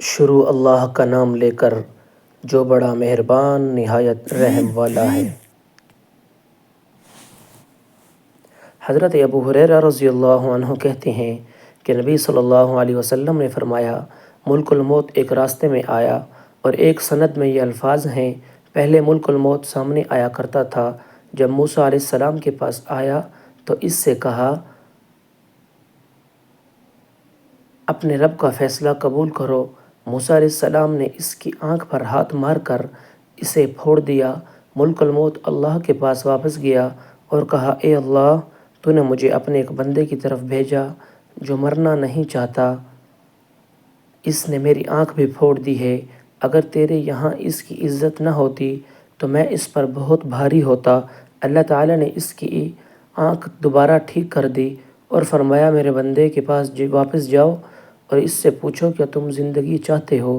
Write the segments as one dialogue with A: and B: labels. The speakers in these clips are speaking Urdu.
A: شروع اللہ کا نام لے کر جو بڑا مہربان نہایت رحم والا ہے۔ حضرت ابو ہریرہ رضی اللہ عنہ کہتے ہیں کہ نبی صلی اللہ علیہ وسلم نے فرمایا، ملک الموت ایک راستے میں آیا، اور ایک سند میں یہ الفاظ ہیں: پہلے ملک الموت سامنے آیا کرتا تھا، جب موسیٰ علیہ السلام کے پاس آیا تو اس سے کہا، اپنے رب کا فیصلہ قبول کرو۔ موسیٰ علیہ السلام نے اس کی آنکھ پر ہاتھ مار کر اسے پھوڑ دیا۔ ملک الموت اللہ کے پاس واپس گیا اور کہا، اے اللہ، تو نے مجھے اپنے ایک بندے کی طرف بھیجا جو مرنا نہیں چاہتا، اس نے میری آنکھ بھی پھوڑ دی ہے۔ اگر تیرے یہاں اس کی عزت نہ ہوتی تو میں اس پر بہت بھاری ہوتا۔ اللہ تعالیٰ نے اس کی آنکھ دوبارہ ٹھیک کر دی اور فرمایا، میرے بندے کے پاس واپس جاؤ اور اس سے پوچھو کہ تم زندگی چاہتے ہو؟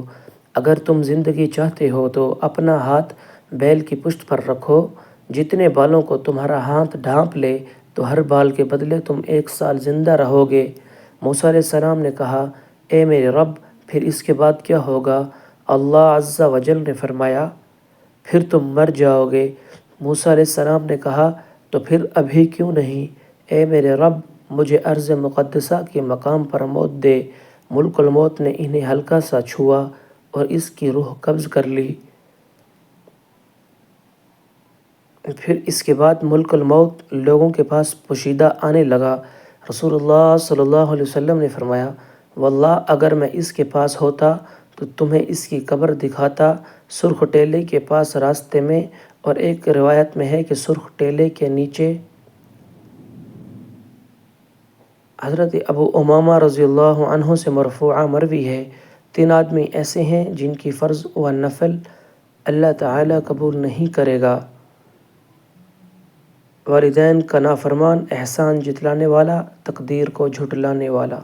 A: اگر تم زندگی چاہتے ہو تو اپنا ہاتھ بیل کی پشت پر رکھو، جتنے بالوں کو تمہارا ہاتھ ڈھانپ لے تو ہر بال کے بدلے تم 1 سال زندہ رہو گے۔ موسیٰ علیہ السلام نے کہا، اے میرے رب، پھر اس کے بعد کیا ہوگا؟ اللہ عز و جل نے فرمایا، پھر تم مر جاؤ گے۔ موسیٰ علیہ السلام نے کہا، تو پھر ابھی کیوں نہیں؟ اے میرے رب، مجھے ارض مقدسہ کے مقام پر موت دے۔ ملک الموت نے انہیں ہلکا سا چھوا اور اس کی روح قبض کر لی۔ پھر اس کے بعد ملک الموت لوگوں کے پاس پوشیدہ آنے لگا۔ رسول اللہ صلی اللہ علیہ وسلم نے فرمایا، واللہ اگر میں اس کے پاس ہوتا تو تمہیں اس کی قبر دکھاتا، سرخ ٹیلے کے پاس راستے میں، اور ایک روایت میں ہے کہ سرخ ٹیلے کے نیچے۔ حضرت ابو امامہ رضی اللہ عنہ سے مرفوعہ مروی ہے، 3 آدمی ایسے ہیں جن کی فرض و نفل اللہ تعالیٰ قبول نہیں کرے گا: والدین کا نافرمان، احسان جتلانے والا، تقدیر کو جھٹلانے والا۔